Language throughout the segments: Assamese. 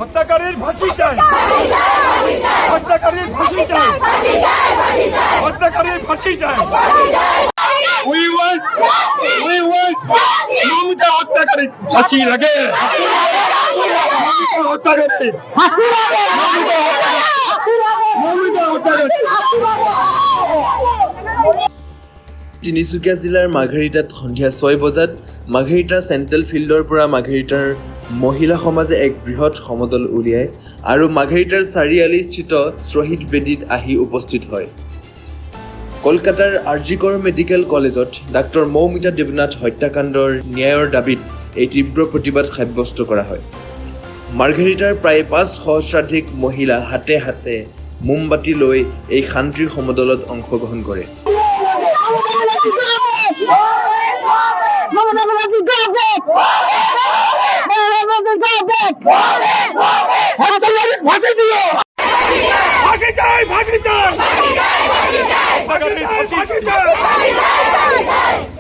হত্যাকারীর ফাঁসি চাই, হত্যাকারীর ফাঁসি চাই, হত্যাকারীর ফাঁসি চাই। We want মমতা হত্যাকারী ফাঁসি লাগে, হত্যাকারী ফাঁসি লাগে, মমতা হত্যাকারী। তিনিচুকীয়া জিলাৰ মাৰ্ঘেৰিটাত সন্ধিয়া 6 বজাত মাৰ্ঘেৰিটা চেণ্ট্ৰেল ফিল্ডৰ পৰা মাৰ্ঘেৰিটাৰ মহিলা সমাজে এক বৃহৎ সমদল উলিয়ায় আৰু মাৰ্ঘেৰিটাৰ চাৰিআলিস্থিত শ্বহীদ বেদীত আহি উপস্থিত হয়। কলকাতাৰ আৰজিকৰ মেডিকেল কলেজত ডাক্তৰ মৌমিতা দেৱনাথ হত্যাকাণ্ডৰ ন্যায়ৰ দাবীত এই তীব্ৰ প্ৰতিবাদ সাব্যস্ত কৰা হয়। মাৰ্ঘেৰিটাৰ প্ৰায় 5 সহস্ৰাধিক মহিলা হাতে হাতে মোমবাতি লৈ এই শান্তিৰ সমদলত অংশগ্ৰহণ কৰে।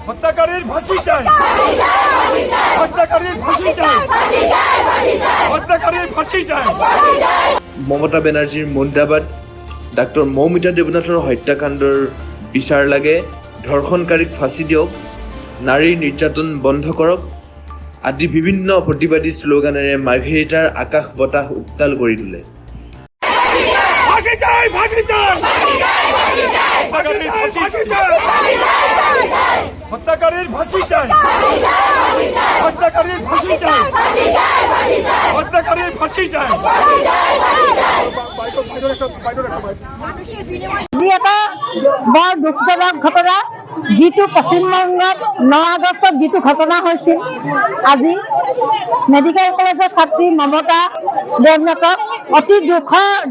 হত্যাকাৰীৰ ফাঁসি চাই, হত্যাকাৰীৰ ফাঁসি চাই, হত্যাকাৰীৰ ফাঁসি চাই। মমতা বেনাৰ্জীৰ মুন্দাবাদ, ডাক্তৰ মৌমিতা দেৱনাথৰ হত্যাকাণ্ডৰ বিচাৰ লাগে, ধৰ্ষণকাৰীক ফাঁচি দিয়ক, নাৰীৰ নিৰ্যাতন বন্ধ কৰক আদি বিভিন্ন প্ৰতিবাদী শ্লোগানেৰে মাৰ্ঘেৰিটাৰ আকাশ বতাহ উত্তাল কৰি তোলে। হত্যাকাৰীৰ ফাঁসি চাই, হত্যাকাৰীৰ ফাঁসি চাই, হত্যাকাৰীৰ ফাঁসি চাই। আজি এটা বৰ দুখজনক ঘটনা, যিটো পশ্চিমবংগত 9 আগষ্টত যিটো ঘটনা হৈছিল, আজি মেডিকেল কলেজৰ ছাত্ৰী মমতা দেৱনাথক অতি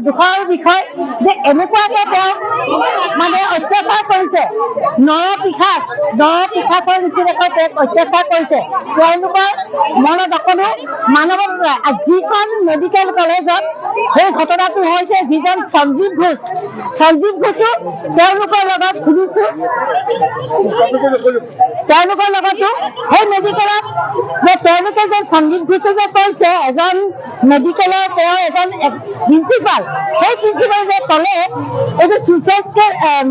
দুখৰ বিষয় যে এনেকুৱাকৈ তেওঁ মানে অত্যাচাৰ কৰিছে, নৰপিশাচৰ নিচিনাকৈ তেওঁক অত্যাচাৰ কৰিছে। তেওঁলোকৰ মনত অকণো মানৱত যিখন মেডিকেল কলেজত সেই ঘটনাটো হৈছে, যিজন সঞ্জীৱ ঘোষো তেওঁলোকৰ লগত শুনিছো, তেওঁলোকৰ লগতো সেই মেডিকেলত যে তেওঁলোকে যে সঞ্জীৱ ঘোষে যে কৈছে এজন মেডিকেলৰ তেওঁ এজন প্ৰিন্সিপাল, সেই প্ৰিন্সিপাল যে ক'লে এইটো চুইচাইড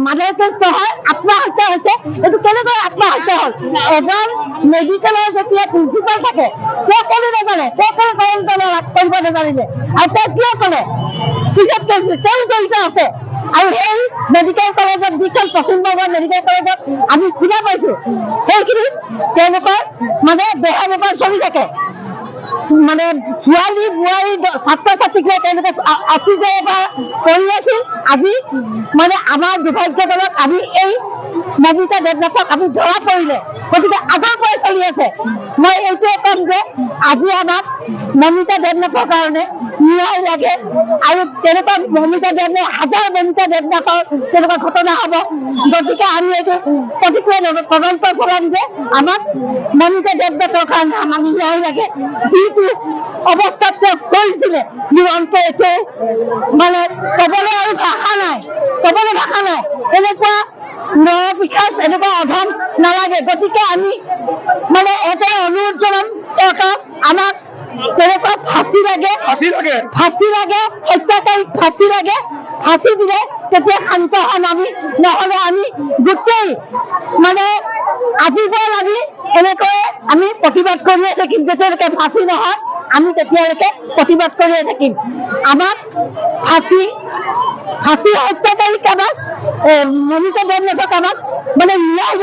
মাৰ্ডাৰ কেছ নহয়, আত্মহত্যা হৈছে। এইটো কেনেকৈ আত্মহত্যা হ'ল? এজন মেডিকেলৰ যেতিয়া প্ৰিন্সিপাল থাকে তেওঁ ক'লে নাজানে, তেওঁ কোনো তদন্ত কৰিব নাজানিলে, আৰু তেওঁ কিয় ক'লে চুইচাইড কেছ তেওঁ জড়িত আছে। আৰু সেই মেডিকেল কলেজত যিখন পশ্চিমবংগৰ মেডিকেল কলেজত আমি শুনা পাইছো, সেইখিনি তেওঁলোকৰ মানে দেহাৱসান চলি থাকে, মানে ছোৱালী বোৱাৰী ছাত্ৰ ছাত্ৰীক লৈ তেওঁলোকে অফিচে বা কৰি আছিল। আজি মানে আমাৰ দুৰ্ভাগ্যজনক আমি এই মমতা দেৱনাথক আমি ধৰা পৰিলে, গতিকে আগৰ পৰাই চলি আছে। মই এইটোৱে ক'ম যে আজি আমাক মমতা দেৱনাথৰ কাৰণে ন্যায় লাগে, আৰু তেনেকুৱা মমতা দেৱনাথ হাজাৰ মমতা দেৱনাথৰ তেনেকুৱা ঘটনা হ'ব। গতিকে আমি এইটো প্ৰতিক্ৰিয়া তদন্ত চলাম যে আমাক মমতা দেৱনাথৰ কাৰণে আমাক ন্যায় লাগে। যিটো অৱস্থাত তেওঁ কৰিছিলে, মোৰ অন্ত এইটো মানে ক'বলৈ আৰু ভাষা নাই, এনেকুৱা নৰপিশাচ এনেকুৱা অধম নালাগে। গতিকে আমি মানে এটাই অনুৰোধ জনাম চৰকাৰক, আমাক তেনেকুৱা ফাঁচি লাগে, হত্যাকাৰীক ফাঁচি লাগে। ফাঁচি দিলে তেতিয়া শান্ত হ'ম আমি, নহ'লে আমি গোটেই মানে আজীৱন আমি এনেকৈ আমি প্ৰতিবাদ কৰিয়ে থাকিম। যেতিয়ালৈকে ফাঁচি নহয় আমি তেতিয়ালৈকে প্ৰতিবাদ কৰিয়ে থাকিম। আমাক ফাঁচি হত্যাকাৰীক আমাক মমতা দেৱনাথক আমাক মানে ন্যায়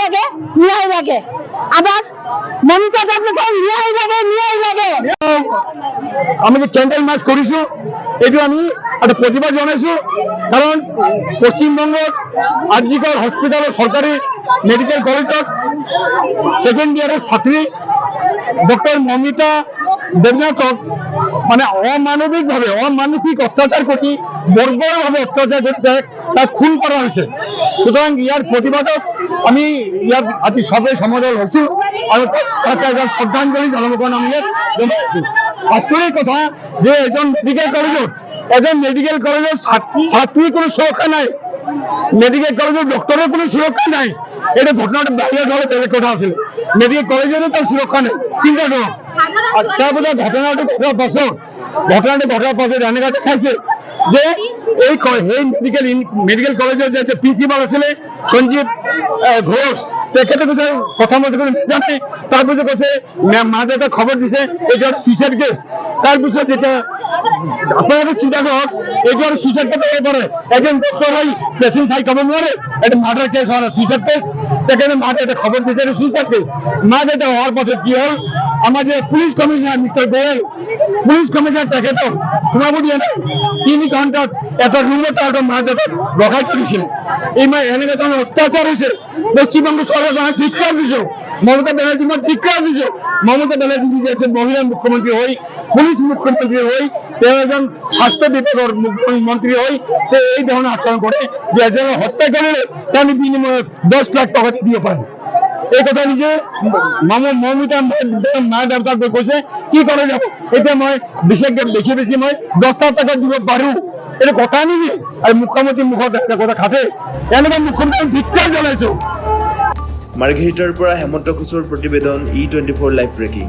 লাগে, আমাক মমতা দেৱনাথক ন্যায় লাগে। আমি যে ক্যান্ডেল মাৰ্চ কৰিছো, এইটো আমি একটা প্ৰতিবাদ জনাইছো, কাৰণ পশ্চিমবংগত আৰজিকৰ হস্পিটালৰ চৰকাৰী মেডিকেল কলেজত সেকেন্ড ইয়াৰেৰ ছাত্ৰী ডক্টৰ মমিতা দেবনাথক মানে অমানবিক অত্যাচাৰ কৰি বর্বরভাবে অত্যাচার করে তার খুন করা হয়েছে। সুতরাং ইয়ার প্রতিবাদক আমি ইয়ার আজকে সবে সমদল হচ্ছি, আমি তাকে একজন শ্রদ্ধাঞ্জলি জানাবো, কারণ আমি আশ্চর্যের কথা যে একজন মেডিকেল কলেজের ছাত্রীর কোনো সুরক্ষা নাই, মেডিকেল কলেজের ডক্টরের কোনো সুরক্ষা নাই। এটা ঘটনাটা বাইরে ধরে বেড়ে কথা আছে, মেডিকেল কলেজেরও তার সুরক্ষা নেই। চিন্তা করো, আর তারপরে ঘটনাটা ঘটার পাশে রানাঘাটে খাইছে যে এই মেডিকেল কলেজের যে প্রিন্সিপাল আসলে সঞ্জীব ঘোষ, তেখেতে কোথায় কথা মতো করে জানে, তারপরে কাছে মাঝে একটা খবর দিছে এটা সুইসাইড কেস। তার বিষয়ে যেটা আপনারা চিন্তা করেন, এটা সুইসাইড কেস হতে পারে, একজন ডক্টর ওই পেশেন্ট সাই খবর মারে এটা মার্ডার কেস হয় না, সুইসাইড কেস। সেখানে মাঠে একটা খবর দিয়েছে এটা সুইসাইড কেস। মাঝে এটা হওয়ার পথে কি হল, আমাদের police commissioner mister Goel, police commissioner তাকে তো ঘুমাবো দিয়ে না, 3 ঘন্টা এত রুমে তার মাঝে রক্ষা করেছিলেন। এই এনে যখন অত্যাচার হয়েছে, পশ্চিমবঙ্গ সরকার ধিক্কার দিয়েছে, মমতা ব্যানার্জি ধিক্কার দিয়েছে। মমতা ব্যানার্জি যদি একজন মহিলা মুখ্যমন্ত্রী হই, পুলিশ মুখ্যমন্ত্রী হই, একজন স্বাস্থ্য বিভাগের মন্ত্রী হই, এই ধরনের আচরণ করে যে একজন হত্যা করলে তার বিনিময়ে 10 লাখ টাকা দিয়ে পারেন। এই কথা নিজে মমিতা মায়ের ব্যবসা করছে, কি করে যাবো এটা মই বিশেষ দেখি বেশি মই 10 লাখ টাকা দিব পারু, এটা কথা নিবি। আর মুখ্যমন্ত্রী মুখত একটা কথা খাটে, এনেকুৱা মুখ্যমন্ত্ৰী ধিক্কাৰ জ্বলাইছো। মাৰ্ঘেৰিটাৰ পৰা হেমন্ত কোচৰ প্ৰতিবেদন E24 লাইভ ব্ৰেকিং।